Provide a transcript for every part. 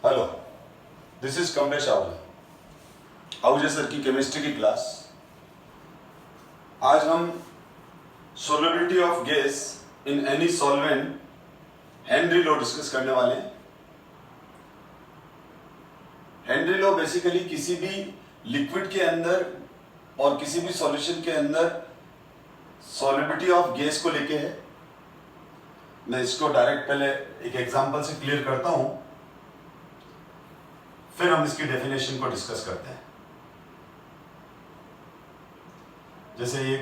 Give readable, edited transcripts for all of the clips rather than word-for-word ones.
Hello, this is Kamlesh Ahuja sir की chemistry की class. आज हम solubility of gas in any solvent Henry law discuss करने वाले हैं। हेनरी लॉ बेसिकली किसी भी लिक्विड के अंदर और किसी भी सॉल्यूशन के अंदर सॉल्युबिलिटी ऑफ गैस को लेके है। मैं इसको डायरेक्ट पहले एक एग्जांपल से क्लियर करता हूं, फिर हम इसकी डेफिनेशन को डिस्कस करते हैं। जैसे ये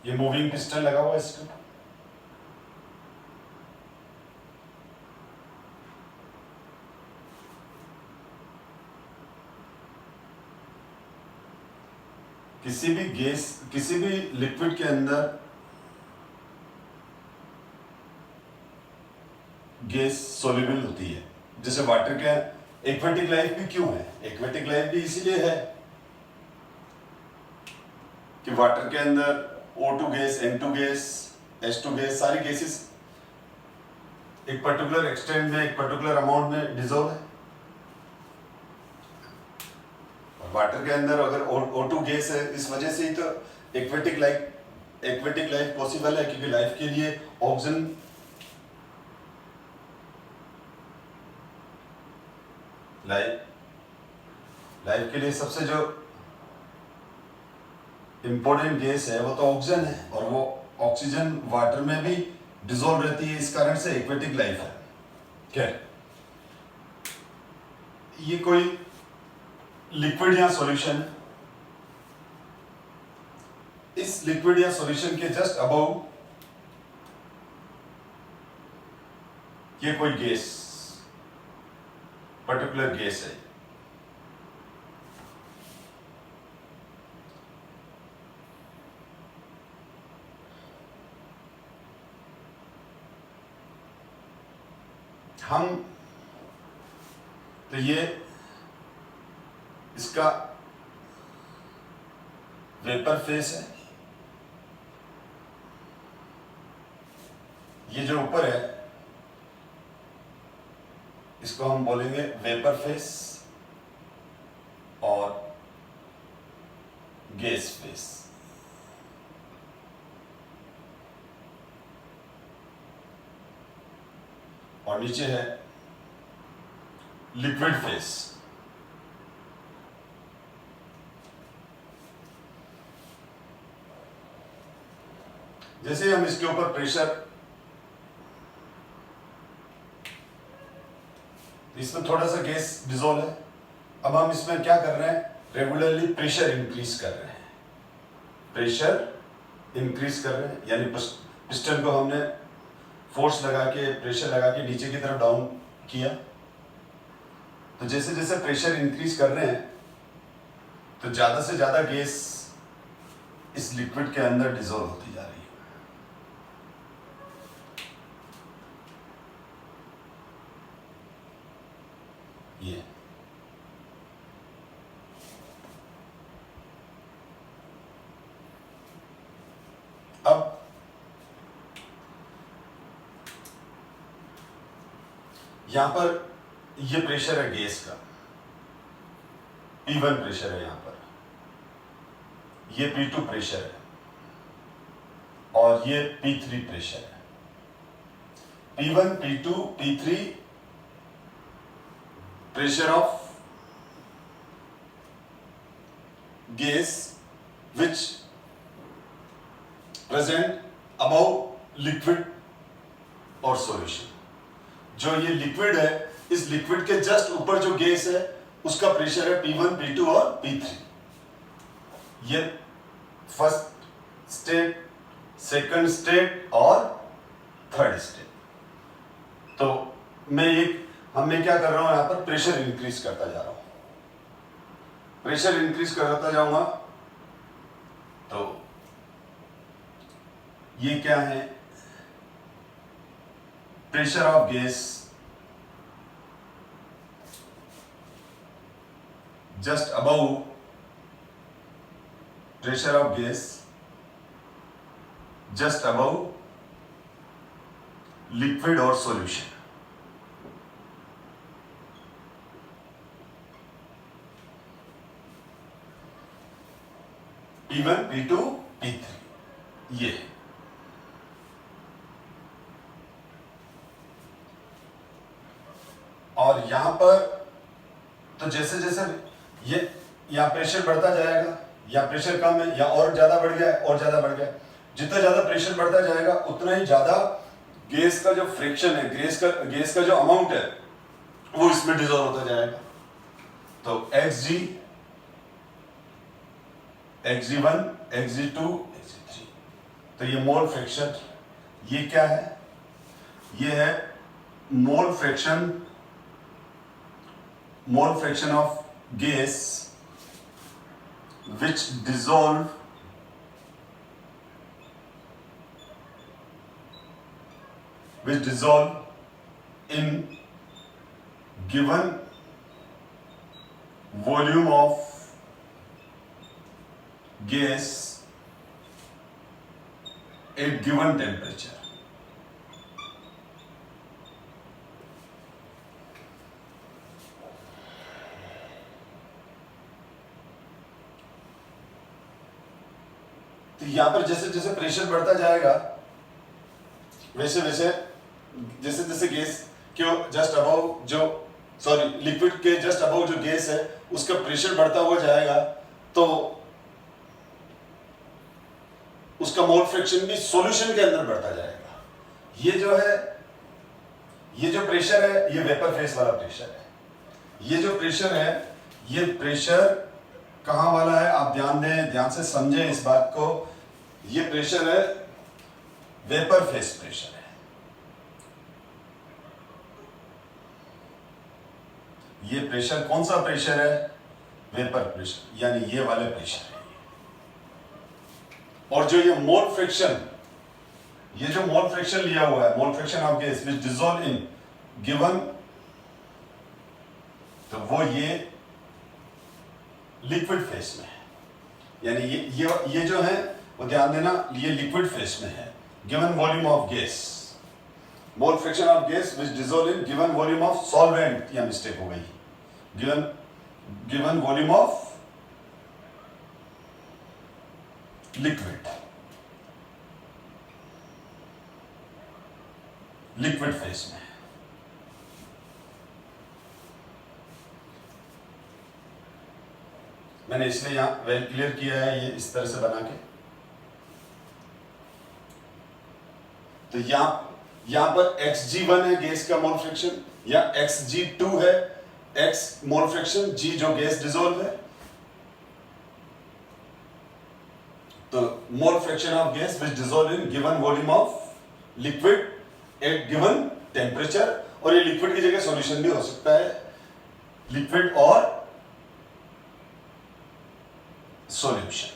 मूविंग पिस्टन लगा हुआ है इसका। किसी भी लिक्विड के अंदर गैस सोल्यूबल होती है। जैसे वाटर का एक्वेटिक लाइफ भी क्यों है? एक्वेटिक लाइफ भी इसीलिए है कि वाटर के अंदर O2 gas, N2 gas, H2 gas, सारी गैसेस एक पर्टिकुलर एक्सटेंट में, एक पर्टिकुलर अमाउंट में डिसॉल्व है। और वाटर के अंदर अगर O2 गैस है, इस वजह से ही तो एक्वेटिक लाइफ पॉसिबल है, क्योंकि लाइफ के लिए ऑक्सीजन लाइफ के लिए सबसे जो इंपॉर्टेंट गैस है वो तो ऑक्सीजन है, और वो ऑक्सीजन वाटर में भी डिसॉल्व रहती है। इस कारण से एक्वेटिक लाइफ है। क्या ये कोई लिक्विड या सॉल्यूशन, इस लिक्विड या सॉल्यूशन के जस्ट अबव ये कोई गैस, पर्टिकुलर गैस है। हम तो ये इसका वेपर फेस है। ये जो ऊपर है इसको हम बोलेंगे वेपर फेस और गैस फेस। और नीचे है लिक्विड फेस। जैसे हम इसके ऊपर प्रेशर, इसमें थोड़ा सा गैस डिसॉल्व है। अब हम इसमें क्या कर रहे हैं? रेगुलरली प्रेशर इंक्रीज कर रहे हैं। प्रेशर इंक्रीज कर रहे हैं, यानी पिस्टन को हमने फोर्स लगा के, प्रेशर लगा के नीचे की तरफ डाउन किया। तो जैसे जैसे प्रेशर इंक्रीज कर रहे हैं तो ज्यादा से ज्यादा गैस इस लिक्विड के अंदर डिसॉल्व होती जा रही है। ये अब यहां पर ये प्रेशर है गैस का, P1 प्रेशर है। यहां पर ये P2 प्रेशर है और ये P3 प्रेशर है। P1, P2, P3 pressure of gas which present above liquid or solution। जो ये लिक्विड है, इस लिक्विड के जस्ट ऊपर जो गैस है उसका प्रेशर है P1, P2 और P3। ये फर्स्ट स्टेट, सेकंड स्टेट और थर्ड स्टेट। तो मैं क्या कर रहा हूं, यहां पर प्रेशर इंक्रीज करता जा रहा हूं। प्रेशर इंक्रीज करता जाऊंगा तो ये क्या है, pressure of gas just above, pressure of gas just above liquid or solution. P1, P2, P3 ये। और यहां पर तो जैसे जैसे ये या प्रेशर बढ़ता जाएगा, या प्रेशर कम है, या और ज्यादा बढ़ गया और ज्यादा बढ़ गया, जितना ज्यादा प्रेशर बढ़ता जाएगा उतना ही ज्यादा गैस का जो फ्रिक्शन है, गैस का जो अमाउंट है वो इसमें डिसॉल्व होता जाएगा। तो xg, xg1, xg2, xg3, तो ये मोल फ्रिक्शन, ये क्या है, ये है मोल fraction of gas which dissolve in given volume of gas at given temperature। तो यहां पर जैसे जैसे प्रेशर बढ़ता जाएगा वैसे वैसे जैसे जैसे गैस के जस्ट अबव जो लिक्विड के जस्ट अबव जो गैस है उसका प्रेशर बढ़ता हुआ जाएगा, तो उसका मोल फ्रैक्शन भी सॉल्यूशन के अंदर बढ़ता जाएगा। ये जो है, ये जो प्रेशर है ये वेपर फेस वाला प्रेशर है। ये जो प्रेशर है ये प्रेशर कहां वाला है, आप ध्यान दें, ध्यान से समझें इस बात को। ये प्रेशर है वेपर फेस प्रेशर है। ये प्रेशर कौन सा प्रेशर है, वेपर प्रेशर, यानी ये वाले प्रेशर है। और जो ये मोल फ्रिक्शन, ये जो मोल फ्रिक्शन लिया हुआ है, मोल fraction of gas which dissolve in given, तो वो ये लिक्विड फेस में है, यानी ये जो है वो ध्यान देना, ये लिक्विड फेस में है। Given volume of gas, mole fraction of gas which dissolve in given volume of solvent, या मिस्टेक हो गई, given volume of liquid phase में। मैंने इसलिए यहां वेल क्लियर किया है ये इस तरह से बना के। तो यहां पर xg1 है गैस का मोल फ्रिक्शन, या xg2 है x मोल फ्रिक्शन, g जो गैस डिसॉल्व है। तो मोल fraction of gas which dissolve in given volume of liquid at given temperature, और ये लिक्विड की जगह सॉल्यूशन भी हो सकता है, लिक्विड और सॉल्यूशन।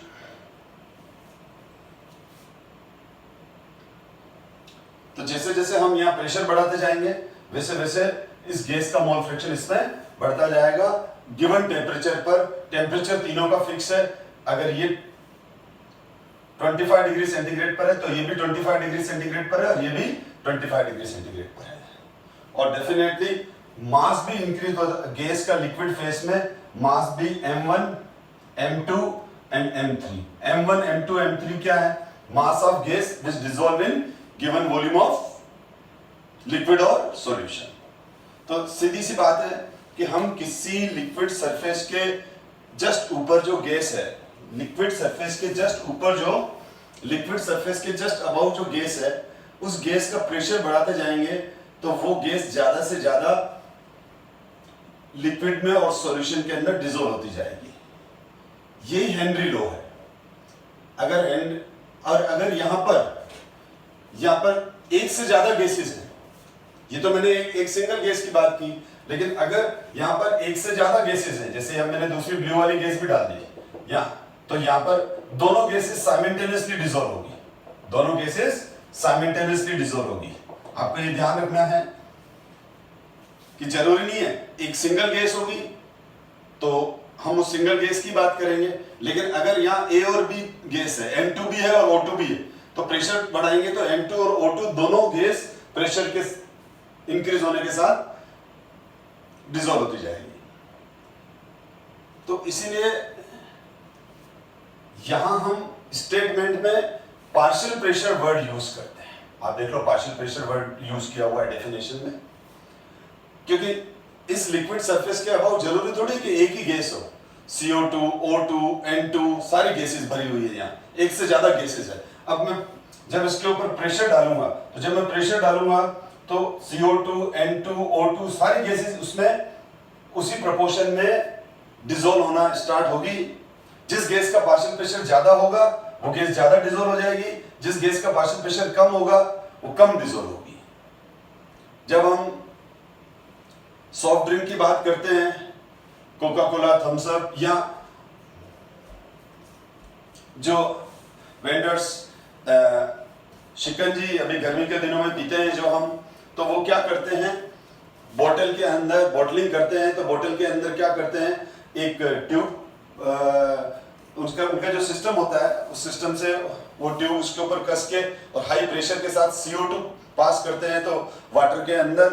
तो जैसे जैसे हम यहां प्रेशर बढ़ाते जाएंगे वैसे वैसे इस गैस का मोल फ्रिक्शन इसमें बढ़ता जाएगा गिवन टेम्परेचर पर। टेम्परेचर तीनों का फिक्स है, अगर ये 25 डिग्री सेंटीग्रेड पर है तो ये भी 25 डिग्री सेंटीग्रेड पर है, और ये भी 25 डिग्री सेंटीग्रेड पर है। और डेफिनेटली मास भी इंक्रीज होता, गैस का लिक्विड फेस में मास भी m1, m2 and m3। m1, m2, m3 क्या है, mass of gas which dissolve in given volume of liquid और सॉल्यूशन। तो सीधी सी बात है कि हम किसी लिक्विड सरफेस के जस्ट ऊपर जो गैस है, लिक्विड सरफेस के जस्ट ऊपर जो लिक्विड सरफेस के जस्ट अबाउट जो गैस है, उस गैस का प्रेशर बढ़ाते जाएंगे तो वो गैस ज्यादा से ज्यादा लिक्विड में और सॉल्यूशन के अंदर डिसॉल्व होती जाएगी। यही हेनरी लॉ है। अगर यहां पर एक से ज्यादा गैसेस हैं, ये तो मैंने एक सिंगल गैस की बात की, लेकिन अगर यहां पर एक से ज्यादा गैसेस हैं, जैसे अब मैंने दूसरी ब्लू वाली गैस भी डाल दी यहाँ, तो यहां पर दोनों गैसेस साइमल्टेनियसली डिसॉल्व होगी, दोनों गैसेस साइमल्टेनियसली डिसॉल्व होगी। आपको ये ध्यान रखना है कि जरूरी नहीं है एक सिंगल गैस होगी तो हम उस सिंगल गैस की बात करेंगे, लेकिन अगर यहाँ ए और बी गैस है, N2 भी है और O2 भी है, तो प्रेशर बढ़ाएंगे तो N2 और O2 दोनों गैस प्रेशर के इंक्रीज होने के साथ डिसॉल्व होती जाएगी। तो इसीलिए यहां हम स्टेटमेंट में पार्शियल प्रेशर वर्ड यूज करते हैं। आप देख लो पार्शियल प्रेशर वर्ड यूज किया हुआ है डेफिनेशन में, क्योंकि इस लिक्विड सरफेस के अबाउट जरूरी थोड़ी कि एक ही गैस हो, CO2, O2, N2 सारी गैसेस भरी हुई है, यहाँ एक से ज्यादा गैसेस है। अब मैं जब इसके ऊपर प्रेशर डालूंगा, तो जब मैं प्रेशर डालूंगा तो CO2, N2, O2 सारी गैसेस उसमें उसी प्रोपोर्शन में डिसॉल्व होना स्टार्ट होगी। जिस गैस का पार्शियल प्रेशर ज्यादा होगा वो गैस ज्यादा डिसॉल्व हो जाएगी, जिस गैस का पार्शियल प्रेशर कम होगा वो कम डिसॉल्व होगी। जब हम सॉफ्ट ड्रिंक की बात करते हैं, कोका कोला, थम्स अप, या जो वेंडर्स शिकंजी अभी गर्मी के दिनों में पीते हैं जो हम, तो वो क्या करते हैं, बोतल के अंदर बॉटलिंग करते हैं, तो बोतल के अंदर क्या करते हैं, एक ट्यूब उनका जो सिस्टम होता है उस सिस्टम से वो ट्यूब उसके ऊपर कस के और हाई प्रेशर के साथ CO2 पास करते हैं, तो वाटर के अंदर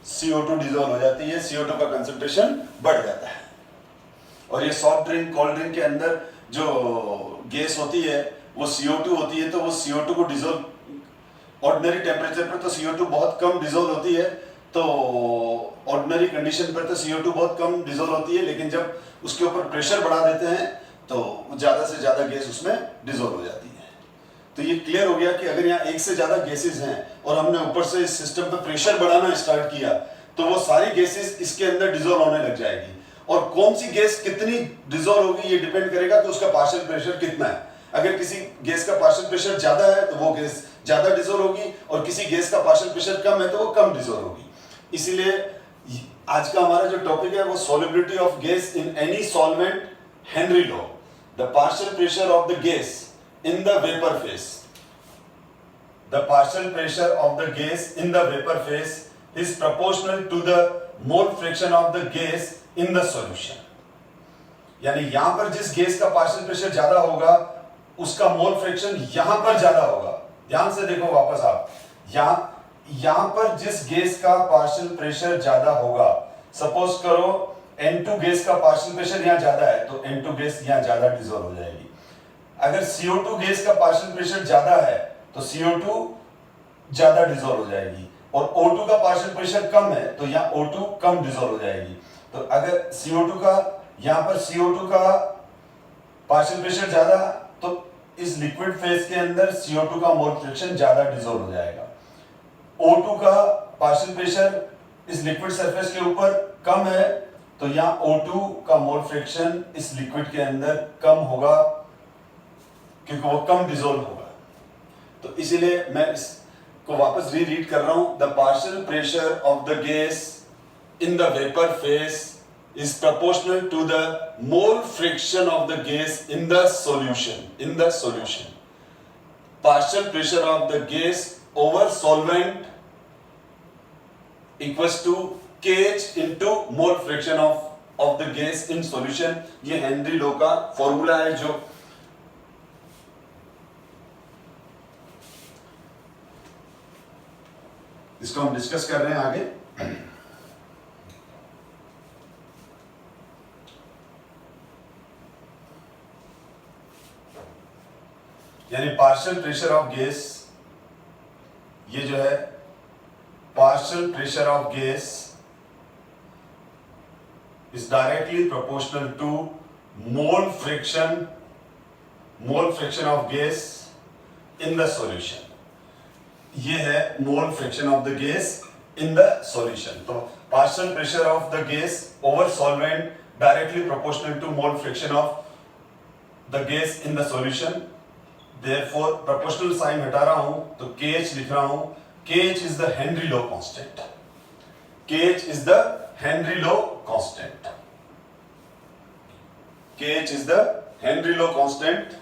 CO2 डिसॉल्व हो जाती है, CO2 का कंसंट्रेशन बढ़ जाता है। और ये सॉफ्ट ड्रिंक, कोल्ड ड्रिंक के अंदर जो गैस होती है वो CO2 होती है, तो वो CO2 को डिसॉल्व ऑर्डिनरी टेम्परेचर पर तो CO2 बहुत कम डिसॉल्व होती है, तो ऑर्डिनरी कंडीशन पर तो CO2 बहुत कम डिसॉल्व होती है, लेकिन जब उसके ऊपर प्रेशर बढ़ा देते हैं तो ज्यादा से ज्यादा गैस उसमें डिसॉल्व हो जाती है। तो ये क्लियर हो गया कि अगर यहाँ एक से ज्यादा गैसेस हैं और हमने ऊपर से इस सिस्टम पे प्रेशर बढ़ाना स्टार्ट किया तो वो सारी गैसेस इसके अंदर डिसॉल्व होने लग जाएगी। और कौन सी गैस कितनी डिसॉल्व होगी ये डिपेंड करेगा कि उसका पार्शियल प्रेशर कितना है। अगर किसी गैस का पार्शियल प्रेशर ज्यादा है तो वो गैस ज्यादा डिसॉल्व होगी, और किसी गैस का पार्शियल प्रेशर कम है तो वो कम डिसॉल्व होगी। इसीलिए आज का हमारा जो टॉपिक है वो solubility of gas in any solvent, Henry law, the partial pressure of the gas in the vapor phase. The partial pressure of the gas in the vapor phase is proportional to the mole fraction of the gas in the solution. यानी यहां पर जिस gas का partial pressure ज्यादा होगा उसका mole fraction यहां पर ज्यादा होगा। ध्यान से देखो वापस आप, यहां पर जिस गैस का पार्शियल प्रेशर ज्यादा होगा, सपोज करो N2 गैस का पार्शियल प्रेशर यहां ज्यादा है तो N2 गैस यहां ज्यादा डिसॉल्व हो जाएगी। अगर CO2 गैस का पार्शियल प्रेशर ज्यादा है तो CO2 ज्यादा डिसॉल्व हो जाएगी, और O2 का पार्शियल प्रेशर कम है तो यहाँ O2 कम डिसॉल्व हो जाएगी। तो अगर CO2 का यहाँ पर CO2 का पार्शियल प्रेशर ज्यादा तो इस लिक्विड फेज के अंदर CO2 का मोल फ्रैक्शन ज्यादा डिसॉल्व हो जाएगा। O2 का पार्शियल प्रेशर इस लिक्विड सरफेस के ऊपर कम है तो यहाँ O2 का मोल फ्रैक्शन इस लिक्विड के अंदर कम होगा क्योंकि वो कम डिसॉल्व होगा। तो इसीलिए मैं इसको वापस रीरीड कर रहा हूं, the partial pressure of the gas in the vapour phase is proportional to the mole fraction of the gas in the solution. Partial pressure of the gas over solvent equals to KH into mole fraction of the gas in solution. ये Henry law का formula है जो इसको हम discuss कर रहे हैं आगे। यानी पार्शियल प्रेशर ऑफ गैस, ये जो है partial pressure of gas is directly proportional to mole fraction of gas in the solution. ये है mole fraction of the gas in the solution. तो partial pressure of the gas over solvent directly proportional to mole fraction of the gas in the solution. Therefore proportional sign हटा रहा हूं तो KH लिख रहा हूं। KH is the Henry law constant. KH is the Henry law constant. KH is the Henry law constant,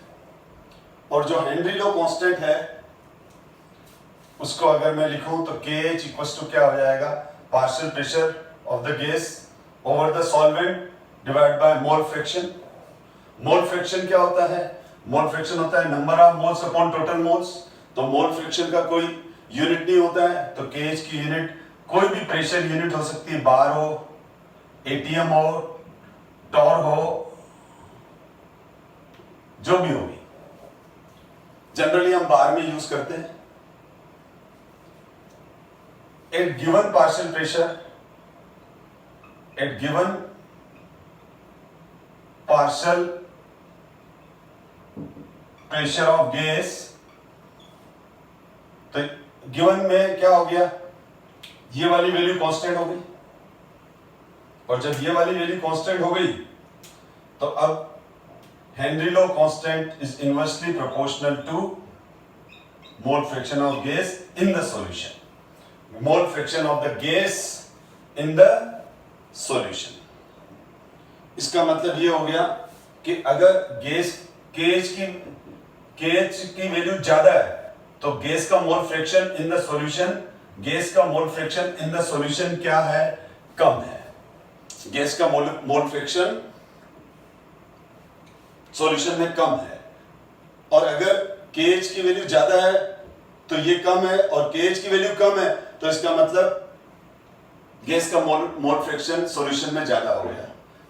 और जो Henry law constant है उसको अगर मैं लिखूं तो KH इक्वल्स टू क्या हो जाएगा, partial pressure of the gas over the solvent divide by mole fraction. Mole fraction क्या होता है, मोल फ्रैक्शन होता है number of moles upon total moles. तो मोल फ्रैक्शन का कोई यूनिट नहीं होता है, तो KH की यूनिट कोई भी प्रेशर यूनिट हो सकती है, बार हो, ATM हो, टॉर हो, जो भी होगी। जनरली हम बार में यूज करते हैं। At given partial pressure, at given partial pressure of gas, तो गिवन में क्या हो गया, ये वाली वैल्यू कांस्टेंट हो गई, और जब ये वाली वैल्यू कांस्टेंट हो गई तो अब Henry law constant is inversely proportional to mole fraction of gas in the solution. Mole fraction of the gas in the solution. इसका मतलब ये हो गया कि अगर गैस KH की वैल्यू ज्यादा है तो गैस का mole fraction in the solution, gas का mole fraction in the solution क्या है, कम है। गैस का मोल फ्रैक्शन सॉल्यूशन में कम है, और अगर KH की वैल्यू ज्यादा है तो ये कम है, और KH की वैल्यू कम है तो इसका मतलब गैस का मोल फ्रैक्शन सॉल्यूशन में ज्यादा हो गया।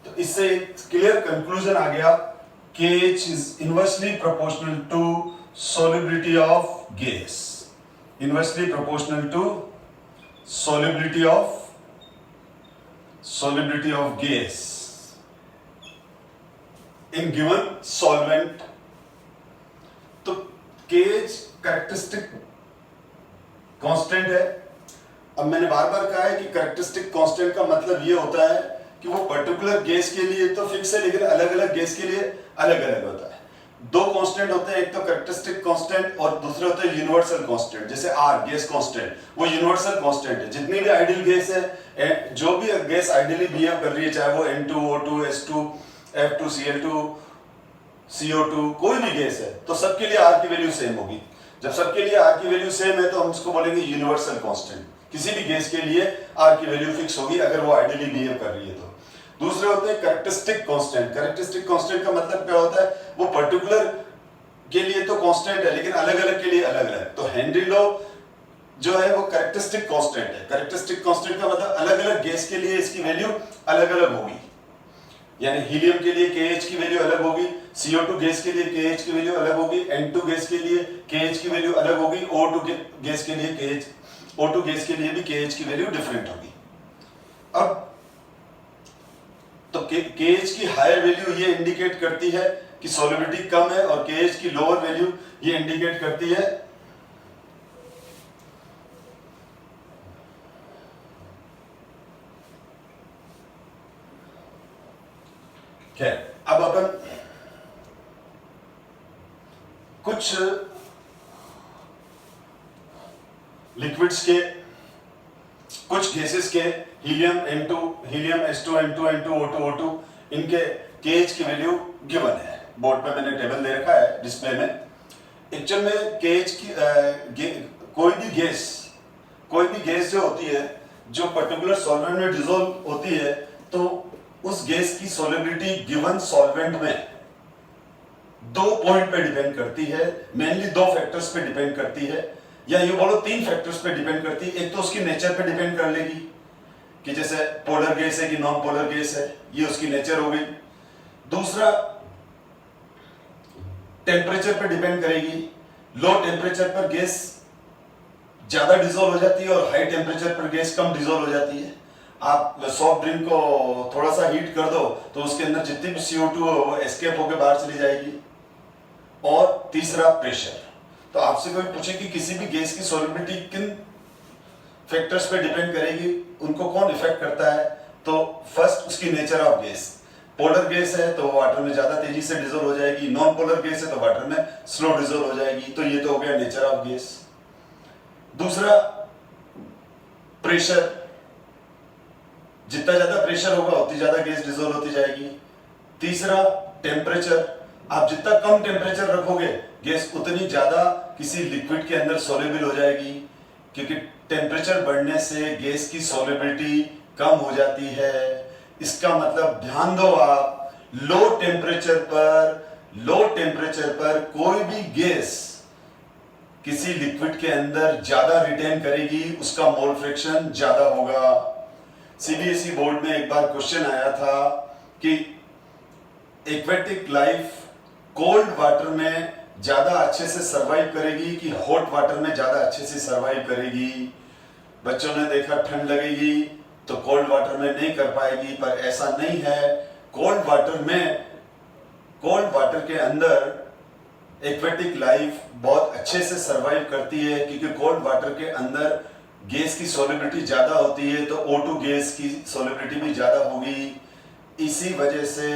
तो इससे एक क्लियर कंक्लूजन आ गया, KH is inversely proportional to solubility of gas, inversely proportional to solubility of gas in given solvent। तो KH कैरेक्टरिस्टिक कांस्टेंट है। अब मैंने बार बार कहा है कि कैरेक्टरिस्टिक कांस्टेंट का मतलब ये होता है कि वो पर्टिकुलर गैस के लिए तो फिक्स है, लेकिन अलग अलग गैस के लिए अलग अलग होता है। दो कांस्टेंट होते हैं, एक तो कैरेक्टरिस्टिक कांस्टेंट और दूसरे होते हैं यूनिवर्सल कांस्टेंट। जैसे R गैस कांस्टेंट, वो यूनिवर्सल कांस्टेंट है। जितनी भी आइडियल गैस है, जो भी गैस आइडियली बिहेव कर रही है, चाहे वो N2O2 S2 F2 Cl2 CO2 कोई भी गैस है, तो सबके लिए R की वैल्यू सेम होगी। जब सबके लिए R की वैल्यू सेम है तो हम उसको बोलेंगे यूनिवर्सल कांस्टेंट। किसी भी गैस के लिए R की वैल्यू फिक्स होगी अगर वो आइडियली बिहेव कर रही है तो। दूसरे होते हैं कैरेक्टरिस्टिक कांस्टेंट। कैरेक्टरिस्टिक कांस्टेंट का मतलब क्या होता है, वो पर्टिकुलर के लिए तो कांस्टेंट है लेकिन अलग अलग के लिए अलग अलग। तो हेनरी लॉ जो है वो कैरेक्टरिस्टिक कांस्टेंट है। कैरेक्टरिस्टिक कांस्टेंट का मतलब अलग अलग गैस के लिए इसकी वैल्यू अलग अलग होगी। यानी हीलियम के लिए KH की वैल्यू अलग होगी, CO2 गैस के लिए KH की वैल्यू अलग होगी, N2 गैस के लिए KH की वैल्यू अलग होगी, O2 गैस के लिए O2 गैस के लिए भी KH की वैल्यू डिफरेंट होगी। अब तो KH की हायर वैल्यू ये इंडिकेट करती है कि सॉल्युबिलिटी कम है, और KH की लोअर वैल्यू ये इंडिकेट करती है क्या। अब अपन कुछ लिक्विड्स के, कुछ गैसेस के helium N2, helium S2 N2 N2 O2 O2 इनके KH की वैल्यू गिवन है। बोर्ड पे मैंने टेबल दे रखा है डिस्प्ले में। एक्चुअल में KH की कोई भी गैस जो होती है, जो पर्टिकुलर सॉल्वेंट में डिसॉल्व होती है, तो उस गैस की सॉल्युबिलिटी गिवन सॉल्वेंट में दो पॉइंट पे डिपेंड करती है। मेनली दो फैक्टर्स पे डिपेंड करती है, या ये बोलो तीन फैक्टर्स पे डिपेंड करती है। एक तो उसकी नेचर पे डिपेंड कर लेगी कि जैसे पोलर गैस है कि नॉन पोलर गैस है, ये उसकी नेचर हो गई। दूसरा टेम्परेचर पे डिपेंड करेगी। लो टेम्परेचर पर गैस ज्यादा डिसॉल्व हो जाती है और हाई टेम्परेचर पर गैस कम डिसॉल्व हो जाती है। आप सॉफ्ट ड्रिंक को थोड़ा सा हीट कर दो तो उसके अंदर जितनी भी CO2 हो वो एस्केप होकर बाहर चली जाएगी। और तीसरा प्रेशर। तो आपसे कोई पूछे कि किसी भी गैस की सॉल्युबिलिटी किन फैक्टर्स पे डिपेंड करेगी, उनको कौन इफेक्ट करता है, तो फर्स्ट उसकी nature of gas. Polar gas है तो वाटर में ज्यादा तेजी से डिसॉल्व हो जाएगी, नॉन पोलर गैस है तो वाटर में स्लो डिसॉल्व हो जाएगी। तो ये तो हो गया नेचर ऑफ गैस। दूसरा प्रेशर, जितना ज्यादा प्रेशर होगा उतनी ज्यादा गैस डिसॉल्व होती जाएगी। तीसरा टेम्परेचर, आप जितना कम टेम्परेचर रखोगे गैस उतनी ज्यादा किसी लिक्विड के अंदर सोल्यूबल हो जाएगी, क्योंकि टेम्परेचर बढ़ने से गैस की सोल्युबिलिटी कम हो जाती है। इसका मतलब ध्यान दो आप, लो टेम्परेचर पर कोई भी गैस किसी लिक्विड के अंदर ज्यादा रिटेन करेगी, उसका मोल फ्रैक्शन ज्यादा होगा। सीबीएसई बोर्ड में एक बार क्वेश्चन आया था कि एक्वेटिक लाइफ कोल्ड वाटर में ज्यादा अच्छे से सरवाइव करेगी कि हॉट वाटर में ज्यादा अच्छे से सरवाइव करेगी। बच्चों ने देखा ठंड लगेगी तो कोल्ड वाटर में नहीं कर पाएगी, पर ऐसा नहीं है। कोल्ड वाटर के अंदर एक्वेटिक लाइफ बहुत अच्छे से सरवाइव करती है, क्योंकि कोल्ड वाटर के अंदर गैस की सोल्युबिलिटी ज्यादा होती है, तो O2 गैस की सोल्युबिलिटी भी ज्यादा होगी। इसी वजह से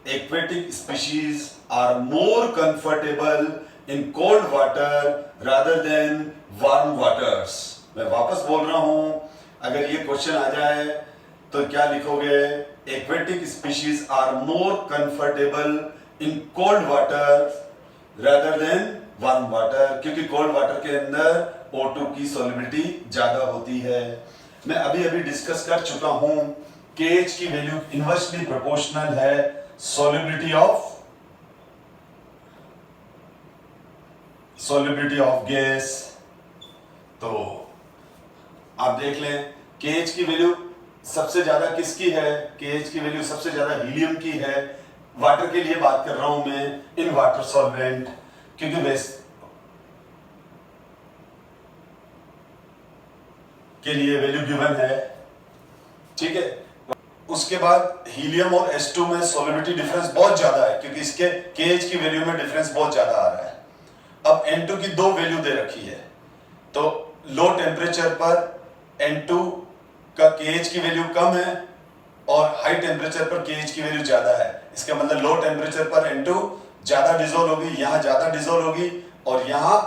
aquatic species are more comfortable in cold water rather than warm waters. मैं वापस बोल रहा हूं, अगर ये क्वेश्चन आ जाए तो क्या लिखोगे? Aquatic species are more comfortable in cold water rather than warm water, क्योंकि कोल्ड वाटर के अंदर O2 की सोल्युबिलिटी ज्यादा होती है। मैं अभी डिस्कस कर चुका हूं KH की वैल्यू इनवर्सली प्रोपोर्शनल है सोल्युबिलिटी ऑफ गैस। तो आप देख लें KH की वैल्यू सबसे ज्यादा किसकी है? KH की वैल्यू सबसे ज्यादा हीलियम की है। वाटर के लिए बात कर रहा हूं मैं, इन वाटर सॉल्वेंट, क्योंकि वेस्ट के लिए वैल्यू गिवन है, ठीक है। उसके बाद हीलियम और H2 में सोल्युबिलिटी डिफरेंस बहुत ज्यादा है, क्योंकि इसके KH की वैल्यू में डिफरेंस बहुत ज्यादा आ रहा है। अब N2 की दो वैल्यू दे रखी है, तो लो टेम्परेचर पर N2 का KH की वैल्यू कम है और हाई टेम्परेचर पर KH की वैल्यू ज्यादा है। इसका मतलब लो टेम्परेचर पर N2 ज्यादा डिसॉल्व होगी, यहां ज्यादा डिसॉल्व होगी, और यहां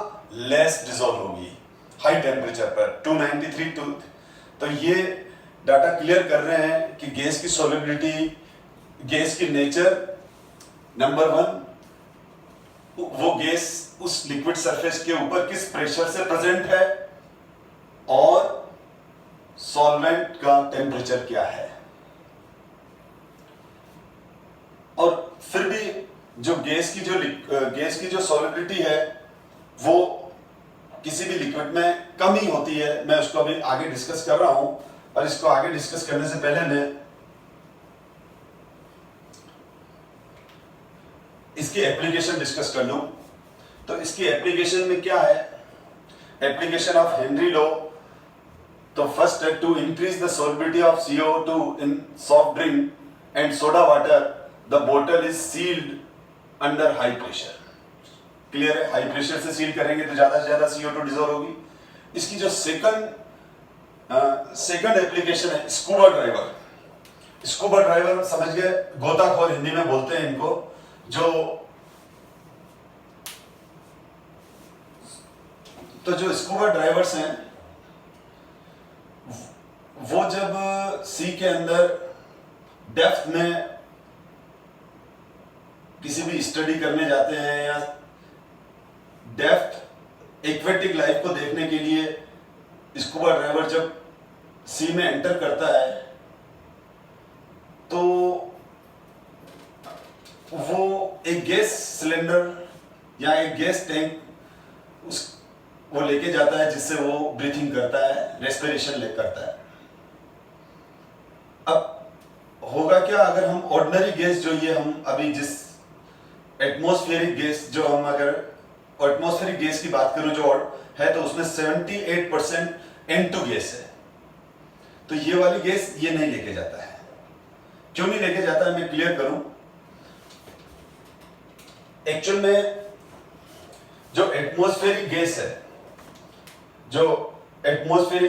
लेस डिसॉल्व होगी हाई टेम्परेचर पर 293। तो ये डाटा क्लियर कर रहे हैं कि गैस की सोल्युबिलिटी, गैस की नेचर, नंबर 1, वो गैस उस लिक्विड सरफेस के ऊपर किस प्रेशर से प्रेजेंट है, और सॉल्वेंट का टेम्परेचर क्या है। और फिर भी जो गैस की जो सॉल्युबिलिटी है वो किसी भी लिक्विड में कम ही होती है। मैं उसको अभी आगे डिस्कस कर रहा हूं, और इसको आगे डिस्कस करने से पहले मैं इसकी एप्लीकेशन डिस्कस कर लूं। तो इसकी एप्लीकेशन में क्या है? Application of Henry law. तो फर्स्ट है to increase the solubility of CO2 in soft drink and soda water, the बोतल is sealed under high pressure. Clear है? हाई प्रेशर से सील करेंगे तो ज्यादा से ज्यादा CO2 डिसॉल्व होगी। इसकी जो सेकंड एप्लीकेशन है स्कूबा ड्राइवर। स्कूबा ड्राइवर समझ गए, गोताखोर हिंदी में बोलते हैं इनको। जो स्कूबा ड्राइवर्स हैं वो जब सी के अंदर डेप्थ में किसी भी स्टडी करने जाते हैं, या डेप्थ एक्वेटिक लाइफ को देखने के लिए स्कूबा ड्राइवर जब सी में एंटर करता है, तो वो एक गैस सिलेंडर या एक गैस टैंक वो लेके जाता है, जिससे वो ब्रीथिंग करता है, रेस्पिरेशन करता है। अब होगा क्या अगर हम ऑर्डिनरी गैस, जो ये हम अभी जिस एटमॉस्फेरिक गैस, जो हम अगर एटमॉस्फेरिक गैस की बात करूं जो है, तो उसमें 78% N2 गैस है। तो ये वाली गैस ये नहीं लेके जाता है। क्यों नहीं लेके जाता है मैं क्लियर करूं। एक्चुअल में जो एटमॉस्फेरिक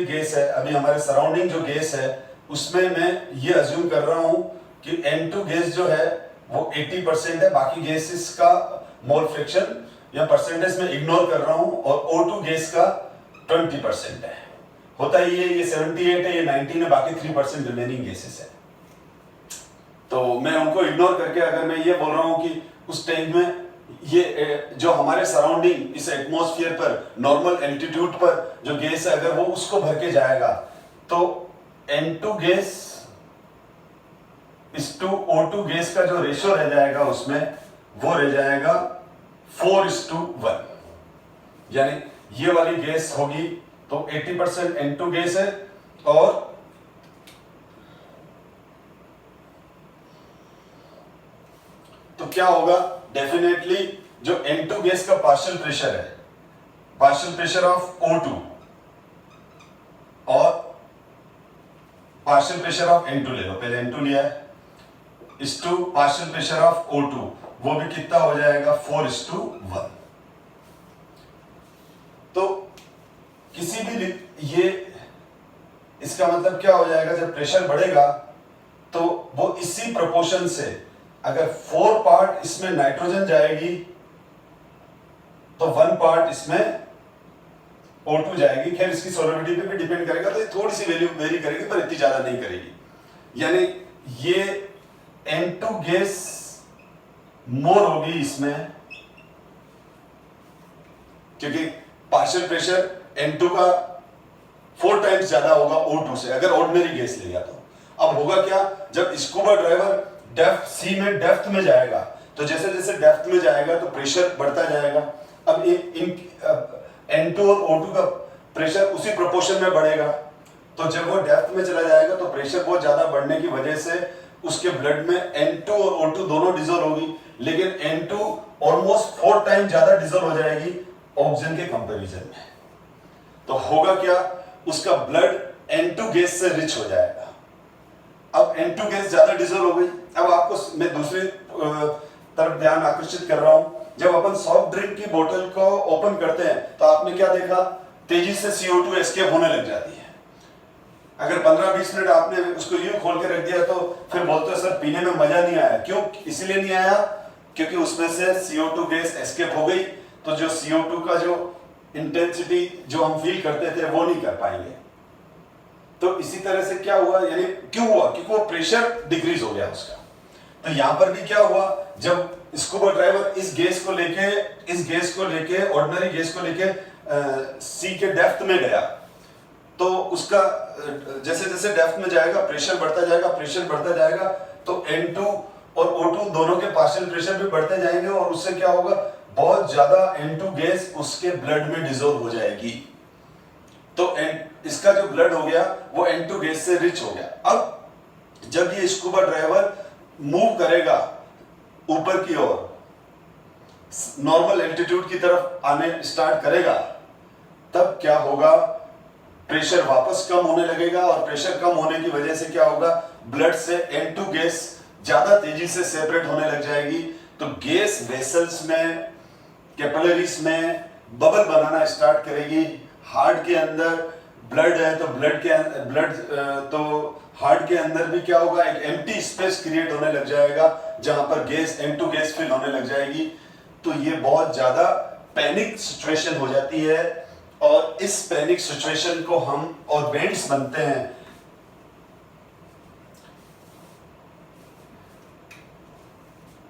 गैस है, अभी हमारे सराउंडिंग जो गैस है, उसमें मैं ये अज्यूम कर रहा हूं कि N2 गैस जो है वो 80% है, बाकी गैसेस का मोल फ्रैक्शन या परसेंटेज में इग्नोर कर रहा हूं, और O2 गैस का 20% है। होता ही ये 78 है, ये 19 है, बाकी 3% रिमेनिंग गैसेस है। तो मैं उनको इग्नोर करके अगर मैं ये बोल रहा हूं कि उस टैंक में ये जो हमारे सराउंडिंग इस एटमॉस्फेयर पर नॉर्मल एल्टीट्यूड पर जो गैस है अगर वो उसको भर के जाएगा तो N2 गैस इस टू O2 गैस का जो रेशियो रह जाएगा उसमें वो रह जाएगा 4:1, यानी ये वाली गैस होगी तो 80% N2 गैस है और तो क्या होगा, डेफिनेटली जो N2 गैस का पार्शियल प्रेशर है, पार्शियल प्रेशर ऑफ O2 और पार्शियल प्रेशर ऑफ N2 ले लो, पहले N2 लिया है, इस to partial pressure of O2 वो भी कितना हो जाएगा 4:1। तो किसी भी ये इसका मतलब क्या हो जाएगा, जब प्रेशर बढ़ेगा तो वो इसी प्रोपोर्शन से अगर 4 पार्ट इसमें नाइट्रोजन जाएगी तो 1 पार्ट इसमें O2 जाएगी। खैर इसकी सॉल्युबिलिटी पे भी डिपेंड करेगा, तो थोड़ी सी वैल्यू वेरी करेगी पर इतनी ज्यादा नहीं करेगी। यानी ये N2 गैस मोर होगी इसमें क्योंकि पार्शियल प्रेशर N2 का 4 टाइम्स ज्यादा होगा O2 से अगर ऑर्डिनरी गैस लेगा। तो अब होगा क्या, जब स्कूबा ड्राइवर डेप्थ सी में डेप्थ में जाएगा तो जैसे जैसे डेप्थ में जाएगा तो प्रेशर बढ़ता जाएगा। अब इन N2 और O2 का प्रेशर उसी प्रोपोर्शन में बढ़ेगा, तो जब वो डेप्थ में चला जाएगा तो प्रेशर बहुत ज्यादा बढ़ने की वजह से उसके ब्लड में N2 और O2 दोनों डिसॉल्व होगी, लेकिन N2 ऑलमोस्ट 4 टाइम ज्यादा डिसॉल्व हो जाएगी ऑक्सीजन के कंपैरिजन में। तो होगा क्या, उसका ब्लड N2 गैस से रिच हो जाएगा। अब N2 गैस ज्यादा डिसॉल्व हो गई। अब आपको मैं दूसरी तरफ ध्यान आकर्षित कर रहा हूं, जब अपन सॉफ्ट ड्रिंक की बोतल को ओपन करते हैं तो आपने क्या देखा, तेजी से CO2 एस्केप होने लग जाती है। अगर 15-20 मिनट आपने उसको यूं खोल के रख दिया तो फिर बोलते हो सर पीने में मजा नहीं आया। क्यों? इसलिए नहीं आया क्योंकि उसमें से CO2 गैस एस्केप हो गई, तो जो CO2 का जो इंटेंसिटी जो हम फील करते थे वो नहीं कर पाएंगे। तो इसी तरह से क्या हुआ, यानी क्यों हुआ, क्योंकि वो प्रेशर डिक्रीज हो गया उसका। तो यहां पर भी क्या हुआ, जब स्कूबा ड्राइवर इस गैस को लेके ऑर्डिनरी गैस को लेके सी के डेप्थ में गया तो उसका जैसे जैसे डेप्थ में जाएगा प्रेशर बढ़ता जाएगा तो N2 और O2 दोनों के पार्शियल प्रेशर भी बढ़ते जाएंगे और उससे क्या होगा, बहुत ज्यादा N2 गैस उसके ब्लड में डिसॉल्व हो जाएगी। तो इसका जो ब्लड हो गया वो N2 गैस से रिच हो गया। अब जब ये स्कूबा ड्राइवर मूव करेगा ऊपर की ओर, नॉर्मल एल्टीट्यूड की तरफ आने स्टार्ट करेगा, तब क्या होगा, प्रेशर वापस कम होने लगेगा और प्रेशर कम होने की वजह से क्या होगा, ब्लड से N2 गैस ज्यादा तेजी से सेपरेट होने लग जाएगी। तो गैस वेसल्स में, कैपिलरीज में बबल बनाना स्टार्ट करेगी। हार्ट के अंदर ब्लड है तो हार्ट के अंदर भी क्या होगा, एक एम्प्टी स्पेस क्रिएट होने लग जाएगा जहां पर गैस N2 गैस फिल होने लग जाएगी। तो ये बहुत ज्यादा पैनिक सिचुएशन हो जाती है और इस पैनिक सिचुएशन को हम और वेंट्स बनते हैं।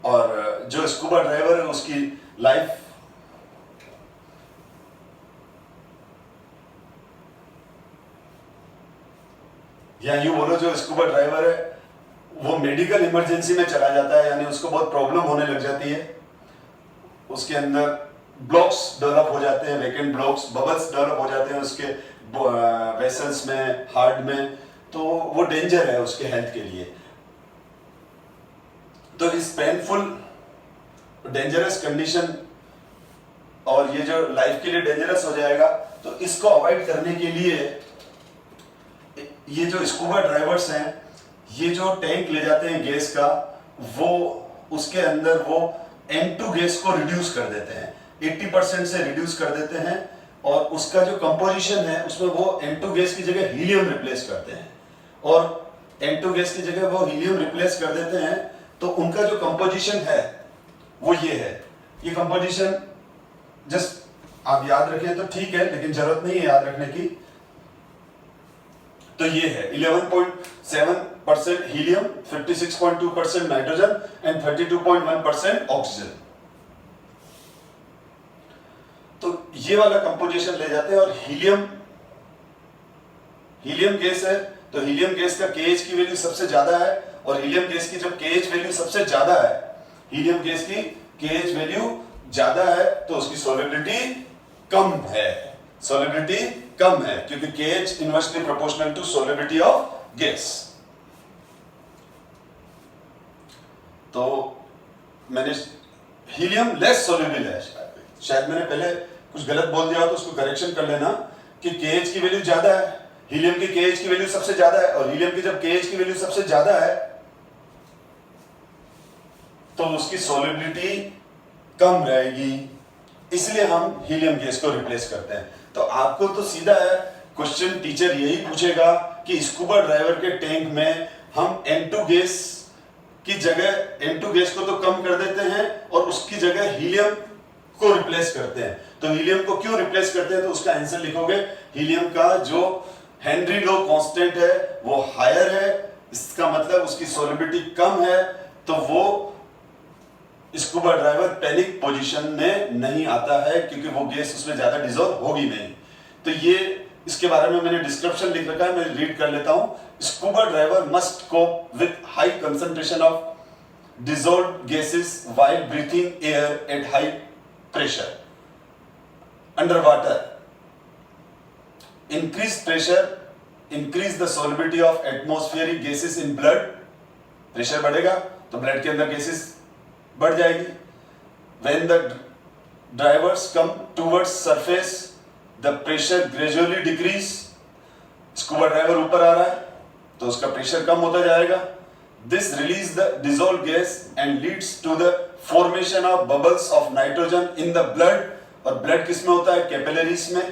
और जो स्कूबा ड्राइवर है उसकी लाइफ या यूं बोलो, जो स्कूबा ड्राइवर है वो मेडिकल इमरजेंसी में चला जाता है, यानी उसको बहुत प्रॉब्लम होने लग जाती है। उसके अंदर ब्लॉक्स डेवलप हो जाते हैं, वैकेंट ब्लॉक्स, बबल्स डेवलप हो जाते हैं उसके वेसल्स में, हार्ट में, तो वो डेंजर है उसके हेल्थ के लिए। तो इस पेनफुल डेंजरस कंडीशन और ये जो लाइफ के लिए डेंजरस हो जाएगा, तो इसको अवॉइड करने के लिए ये जो स्कूबा ड्राइवर्स हैं, ये जो टैंक ले जाते हैं गैस का, वो उसके अंदर वो N2 गैस को रिड्यूस कर देते हैं, 80% से रिड्यूस कर देते हैं और उसका जो कंपोजिशन है उसमें वो N2 गैस की जगह हीलियम रिप्लेस करते हैं और N2 गैस की जगह वो हीलियम रिप्लेस कर देते हैं। तो उनका जो कंपोजिशन है वो ये है। ये कंपोजिशन जस्ट आप याद रखें तो ठीक है, लेकिन जरूरत नहीं है याद रखने की। तो ये है 11.7% हीलियम, 56.2% नाइट्रोजन एंड 32.1% ऑक्सीजन। ये वाला कंपोजिशन ले जाते हैं और हीलियम गैस है तो हीलियम गैस का KH की वैल्यू सबसे ज्यादा है और हीलियम गैस की जब KH वैल्यू सबसे ज्यादा है, हीलियम गैस की KH वैल्यू ज्यादा है तो उसकी सॉल्युबिलिटी कम है, सॉल्युबिलिटी कम है क्योंकि KH inversely proportional to solubility of gas. तो मैंने हीलियम लेस सॉल्युबल है, शायद मैंने पहले कुछ गलत बोल दिया हो तो उसको करेक्शन कर लेना कि KH की वैल्यू ज्यादा है, हीलियम की KH की वैल्यू सबसे ज्यादा है और हीलियम की जब KH की वैल्यू सबसे ज्यादा है तो उसकी सॉल्युबिलिटी कम रहेगी, इसलिए हम हीलियम गैस को रिप्लेस करते हैं। तो आपको तो सीधा है क्वेश्चन, टीचर यही पूछेगा कि स्कूबा ड्राइवर के टैंक में हम N2 गैस की जगह N2 गैस को तो कम कर देते हैं और उसकी जगह हीलियम को रिप्लेस करते हैं। तो हीलियम को क्यों रिप्लेस करते हैं तो उसका आंसर लिखोगे हीलियम का जो हेनरी लो कांस्टेंट है वो हायर है, इसका मतलब उसकी सॉल्युबिलिटी कम है, तो वो स्कूबा ड्राइवर पैनिक पोजीशन में नहीं आता है क्योंकि वो गैस उसमें ज्यादा डिसॉल्व होगी नहीं। तो ये इसके बारे में मैंने डिस्क्रिप्शन लिख रखा है, मैं रीड कर लेता हूं। Scuba driver must cope with high concentration of dissolved gases while breathing air at high pressure underwater. Increased pressure increase the solubility of atmospheric gases in blood. Pressure बढ़ेगा तो ब्लड के अंदर गैसेस बढ़ जाएगी। When the drivers come towards surface, the pressure gradually decrease. Scuba driver ऊपर आ रहा है तो उसका प्रेशर कम होता जाएगा। This release the dissolved gas and leads to the formation of bubbles of nitrogen in the blood. और ब्लड किस में होता है? कैपिलरीज में,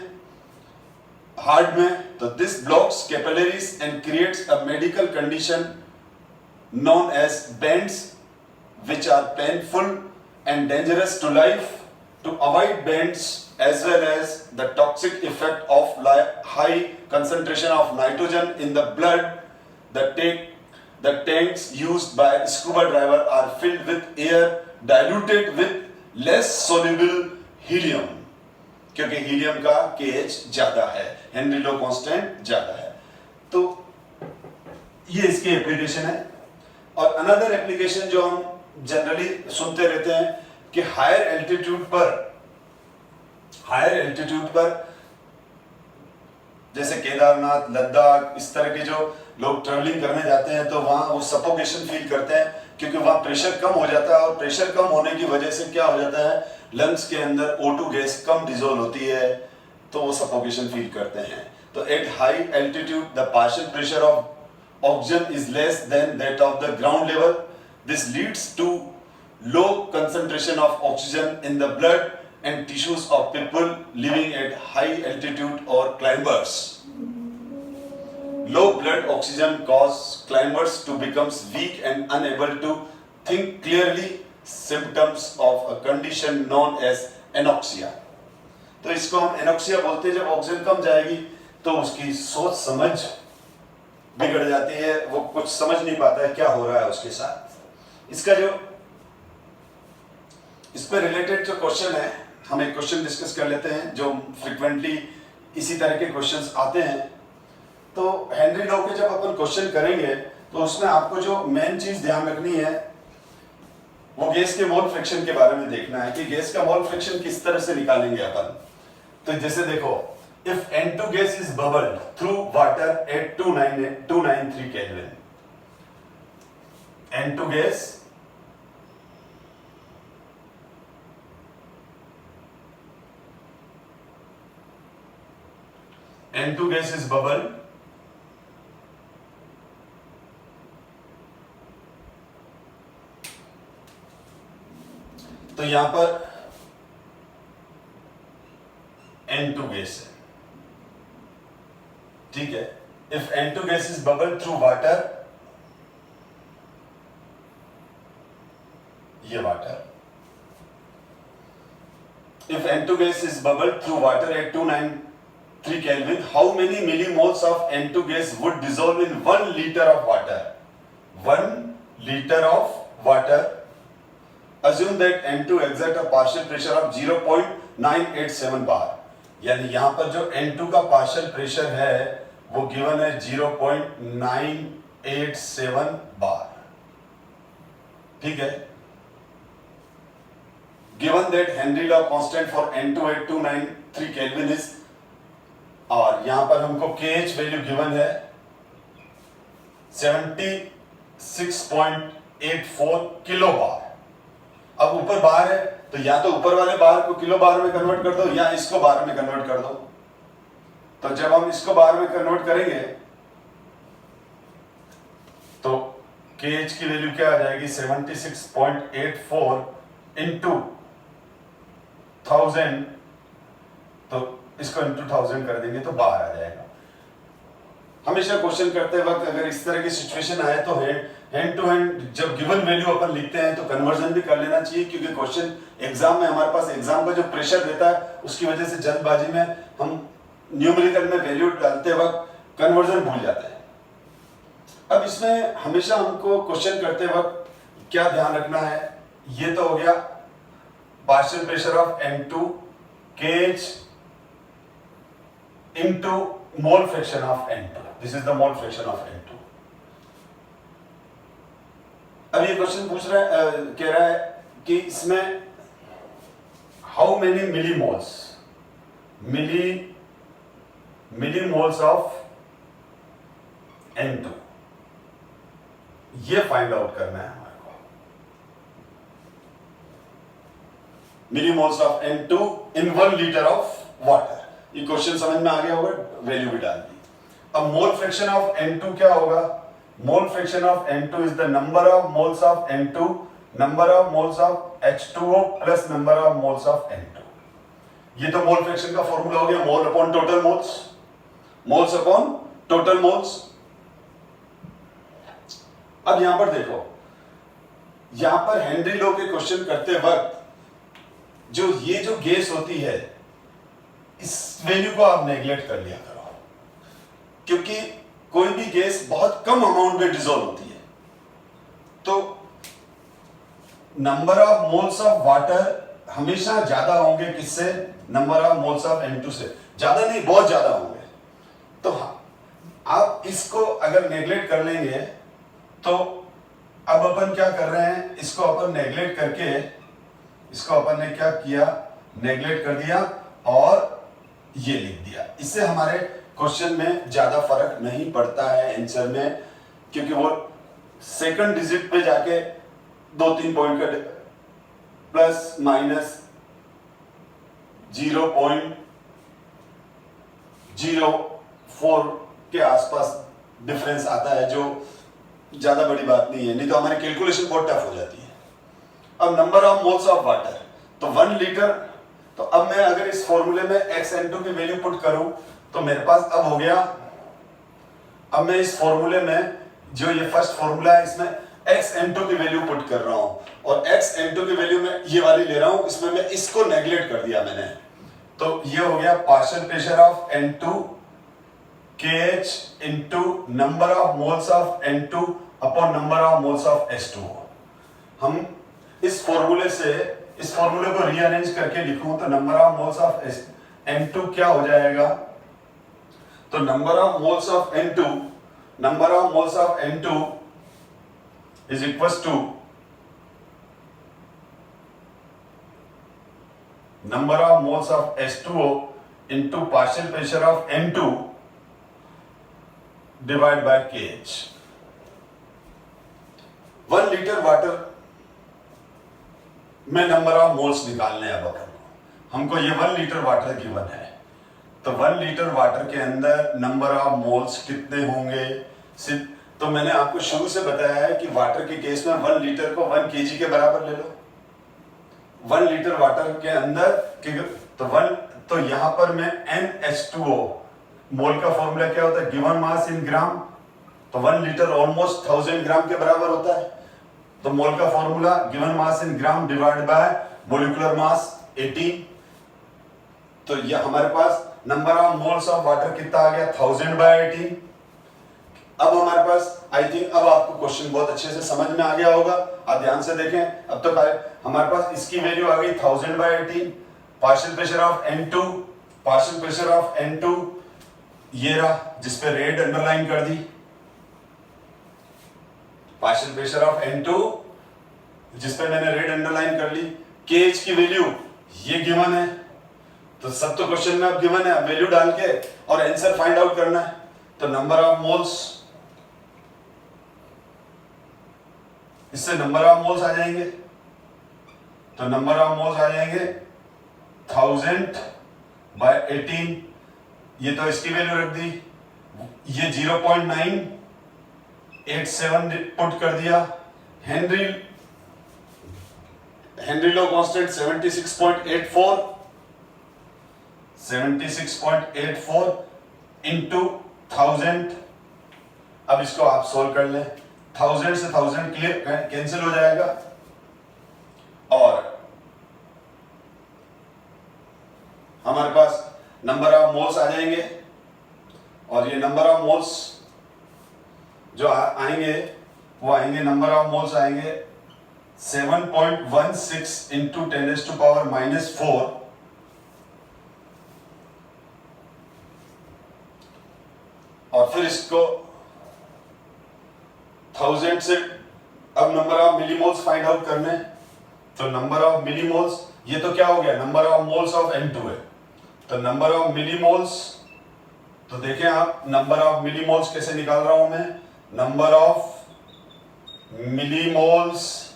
हार्ट में। तो this blocks capillaries and creates a medical condition known as bends, which are painful and dangerous to life. To avoid bends as well as the toxic effect of high concentration of nitrogen in the blood, the tanks used by scuba driver are filled with air diluted with less soluble helium, क्योंकि helium का KH ज्यादा है, Henry लो constant ज्यादा है। तो ये इसकी application है। और अनदर एप्लीकेशन जो हम जनरली सुनते रहते हैं कि हायर एल्टीट्यूड पर जैसे केदारनाथ, लद्दाख, इस तरह के जो लोग ट्रेवलिंग करने जाते हैं तो वहां वो सफोकेशन फील करते हैं क्योंकि वहां प्रेशर कम हो जाता है और प्रेशर कम होने की वजह से क्या हो जाता है, लंग्स के अंदर O2 गैस कम डिसॉल्व होती है तो वो सफोकेशन फील करते हैं। तो at high altitude the partial pressure of oxygen is less than that of the ground level. This leads to low concentration of oxygen in the blood and tissues of people living at high altitude or climbers. Low blood oxygen cause climbers to become weak and unable to think clearly, symptoms of a condition known as anoxia. तो इसको हम anoxia बोलते हैं। जब oxygen कम जाएगी तो उसकी सोच समझ बिगड़ जाती है, वो कुछ समझ नहीं पाता है क्या हो रहा है उसके साथ। इसका जो इस पर रिलेटेड जो क्वेश्चन है, हम एक क्वेश्चन डिस्कस कर लेते हैं जो फ्रिक्वेंटली इसी तरह के क्वेश्चंस आते हैं। तो हेनरी लो के जब अपन क्वेश्चन करेंगे तो उसमें आपको जो मेन चीज ध्यान रखनी है वो गैस के मोल फ्रैक्शन के बारे में देखना है कि गैस का मोल फ्रैक्शन किस तरह से निकालेंगे अपन। तो जैसे देखो, if N2 gas is bubbled through water at 293 kelvin, N2 gas N2 gas is bubble तो यहां पर N2 गैस है, ठीक है। If N2 gas is bubble through water, ये water, if N2 gas is bubble through water at 293 Kelvin, how many millimoles of N2 gas would dissolve in 1 liter of water? 1 liter of water assume that N2 exert a partial pressure of 0.987 bar, यानी यहां पर जो N2 का partial pressure है वो given है 0.987 बार, ठीक है। Given that Henry law constant for N2 at 293 kelvin is, और यहां पर हमको KH वैल्यू गिवन है 76.84 किलो बार। अब ऊपर बार है तो या तो ऊपर वाले बार को किलो बार में कन्वर्ट कर दो या इसको बार में कन्वर्ट कर दो। तो जब हम इसको बार में कन्वर्ट करेंगे तो KH की वैल्यू क्या आ जाएगी 76.84 इंटू 1000, तो इसको इंटू 1000 कर देंगे तो बाहर आ जाएगा। हमेशा क्वेश्चन करते वक्त अगर इस तरह की सिचुएशन आए तो हैंड टू हैंड जब गिवन वैल्यू अपन लिखते हैं तो कन्वर्जन भी कर लेना चाहिए, क्योंकि क्वेश्चन एग्जाम में हमारे पास एग्जाम का जो प्रेशर देता है उसकी वजह से जल्दबाजी में हम न्यूमेरिकल में वैल्यू डालते वक्त कन्वर्जन भूल जाते हैं। अब इसमें हमेशा हमको क्वेश्चन करते वक्त क्या ध्यान रखना है, ये तो हो गया partial pressure of N2 KH into mole fraction of N2, this is the mole fraction of N2। अब ये क्वेश्चन पूछ रहा है, कह रहा है कि इसमें how many millimoles of N2, ये फाइंड आउट करना है हमारे को। Millimoles of N2 in 1 litre of water, ये क्वेश्चन समझ में आ गया होगा, वैल्यू भी डाल दी। अब मोल फ्रैक्शन ऑफ N2 क्या होगा, मोल fraction of N2 is the number of moles of N2 number of moles of H2O plus number of moles of N2। ये तो मोल फ्रैक्शन का फॉर्मूला हो गया, mole upon total moles, moles upon total moles. अब यहां पर देखो, यहां पर हेनरी लॉ के क्वेश्चन करते वक्त ये जो गैस होती है इस वैल्यू को आप नेग्लेक्ट कर लिया करो, क्योंकि कोई भी गैस बहुत कम अमाउंट में डिसॉल्व होती है। तो number of moles of water हमेशा ज्यादा होंगे किससे, number of moles of N2 से, ज्यादा नहीं बहुत ज्यादा होंगे। तो आप इसको अगर नेग्लेक्ट कर लेंगे तो अब अपन क्या कर रहे हैं, इसको अपन नेग्लेक्ट करके, इसको अपन ने क्या किया, नेग्लेक्ट कर दिया और ये लिख दिया। इससे हमारे क्वेश्चन में ज्यादा फर्क नहीं पड़ता है आंसर में, क्योंकि वो सेकंड डिजिट पे जाके 2-3 पॉइंट का प्लस माइनस 0.04 के आसपास डिफरेंस आता है, जो ज्यादा बड़ी बात नहीं है, नहीं तो हमारी कैलकुलेशन बहुत टफ हो जाती है। अब number of moles of water, तो 1 लीटर, तो अब मैं अगर इस फॉर्मूले में xN2 की वैल्यू पुट करूं तो मेरे पास अब हो गया, अब मैं इस फॉर्मूले में जो ये फर्स्ट फॉर्मूला है इसमें xN2 की वैल्यू पुट कर रहा हूं, और xN2 की वैल्यू में ये वाली ले रहा हूं, इसमें मैं इसको नेग्लेक्ट कर दिया मैंने। तो ये हो गया partial pressure of N2 KH into number of moles of N2 upon number of moles of H2O। हम इस फॉर्मूले से इस फॉर्मूले को रीअरेंज करके लिखूं तो number of moles of N2 क्या हो जाएगा, तो number of moles of N2 is equals to number of moles of H2O into partial pressure of N2 divide by KH। 1 litre water में नंबर ऑफ मोल्स निकालने हैं। अब हमको ये 1 लीटर वाटर गिवन है, तो 1 लीटर वाटर के अंदर नंबर ऑफ मोल्स कितने होंगे। तो मैंने आपको शुरू से बताया है कि वाटर के केस में 1 लीटर को 1 kg के बराबर ले लो। 1 लीटर वाटर के अंदर तो यहां पर मैं NH2O, मोल का फॉर्मूला क्या होता है, गिवन मास इन ग्राम, तो 1 लीटर ऑलमोस्ट 1000 ग्राम के बराबर होता है। तो मोल का formula given mass in gram divide by molecular mass 18। तो ये हमारे पास number of moles of water कितना आ गया, 1000/18। अब हमारे पास आई थिंक अब आपको क्वेश्चन बहुत अच्छे से समझ में आ गया होगा। आप ध्यान से देखें, अब तो हमारे पास इसकी वैल्यू आ गई 1000/18, partial pressure of N2, partial pressure of N2 ये रहा जिसपे रेड अंडरलाइन कर दी, पार्शियल प्रेशर ऑफ N2 जिसपे मैंने रेड अंडरलाइन कर ली। केएच की वैल्यू ये गिवन है, तो सब तो क्वेश्चन में अब गिवन है, अब वैल्यू डाल के और आंसर फाइंड आउट करना है। तो नंबर ऑफ मोल्स, इससे नंबर ऑफ मोल्स आ जाएंगे, तो नंबर ऑफ मोल्स आ जाएंगे 1000/18, ये तो इसकी वैल्यू रख दी, ये 0.987 पुट कर दिया। हेनरी लो कांस्टेंट 76.84 इंटू 1000। अब इसको आप सोल्व कर लें, 1000 से 1000 क्लियर कैंसिल हो जाएगा और हमारे पास नंबर ऑफ मोल्स आ जाएंगे, और ये नंबर ऑफ मोल्स जो आएंगे वो आएंगे, नंबर ऑफ मोल्स आएंगे 7.16 इंटू 10⁻⁻⁴, और फिर इसको 1000 से अब number of millimoles find out करने, तो नंबर ऑफ मिलीमोल्स ये तो क्या हो गया, number of moles of N2 है, तो नंबर ऑफ मिलीमोल्स, तो देखें आप नंबर ऑफ मिलीमोल्स कैसे निकाल रहा हूं मैं, number of millimoles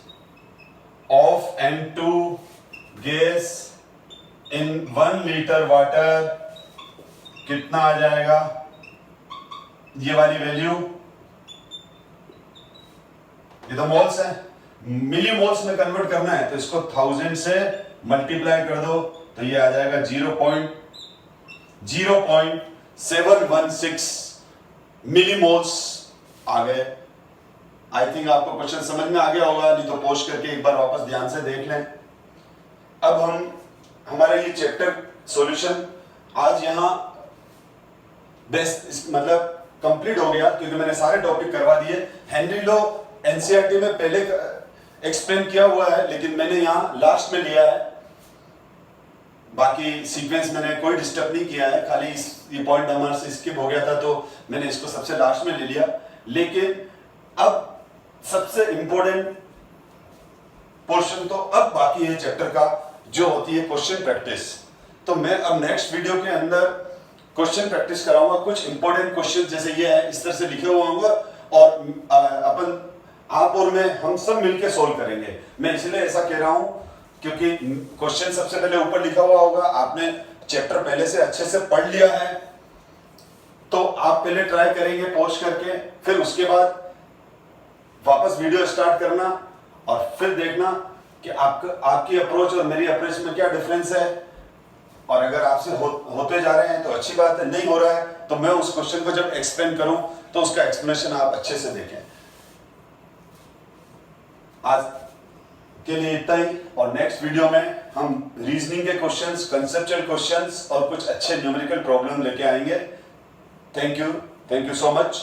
of N2 gas in 1 litre water कितना आ जाएगा, ये वाली वैल्यू, ये तो मोल्स है, मिली मोल्स में कन्वर्ट करना है तो इसको 1000 से मल्टीप्लाई कर दो, तो ये आ जाएगा 0.716 मिलीमोल्स आ गए। आई थिंक आपको क्वेश्चन समझ में आ गया होगा, नहीं तो पोस्ट करके एक बार वापस ध्यान से देख लें। अब हम हमारा ये चैप्टर सॉल्यूशन आज यहाँ बेस्ट मतलब कंप्लीट हो गया, क्योंकि मैंने सारे टॉपिक करवा दिए। हेनरी लॉ एनसीईआरटी में पहले एक्सप्लेन किया हुआ है, लेकिन मैंने यहाँ लास्ट में लिया है, बाकी सीक्वेंस मैंने कोई डिस्टर्ब नहीं किया है, खाली ये पॉइंट हमारे से स्किप हो गया था तो मैंने इसको सबसे लास्ट में ले लिया। लेकिन अब सबसे इंपॉर्टेंट पोर्शन तो अब बाकी है चैप्टर का, जो होती है क्वेश्चन प्रैक्टिस। तो मैं अब नेक्स्ट वीडियो के अंदर क्वेश्चन प्रैक्टिस कराऊंगा, कुछ इंपॉर्टेंट क्वेश्चन जैसे ये है इस तरह से लिखे हुए होंगे और अपन आप और मैं हम सब मिलके सोल्व करेंगे। मैं इसलिए ऐसा कह रहा हूं क्योंकि क्वेश्चन सबसे पहले ऊपर लिखा हुआ होगा, आपने चैप्टर पहले से अच्छे से पढ़ लिया है, तो आप पहले ट्राई करेंगे पॉज करके, फिर उसके बाद वापस वीडियो स्टार्ट करना और फिर देखना कि आपकी अप्रोच और मेरी अप्रोच में क्या डिफरेंस है, और अगर आपसे होते जा रहे हैं तो अच्छी बात है, नहीं हो रहा है तो मैं उस क्वेश्चन को जब एक्सप्लेन करूं तो उसका एक्सप्लेनेशन आप अच्छे से देखें। आज के लिए इतना ही, और नेक्स्ट वीडियो में हम रीजनिंग के क्वेश्चंस, कंसेप्चुअल क्वेश्चंस और कुछ अच्छे न्यूमेरिकल प्रॉब्लम लेके आएंगे। Thank you so much.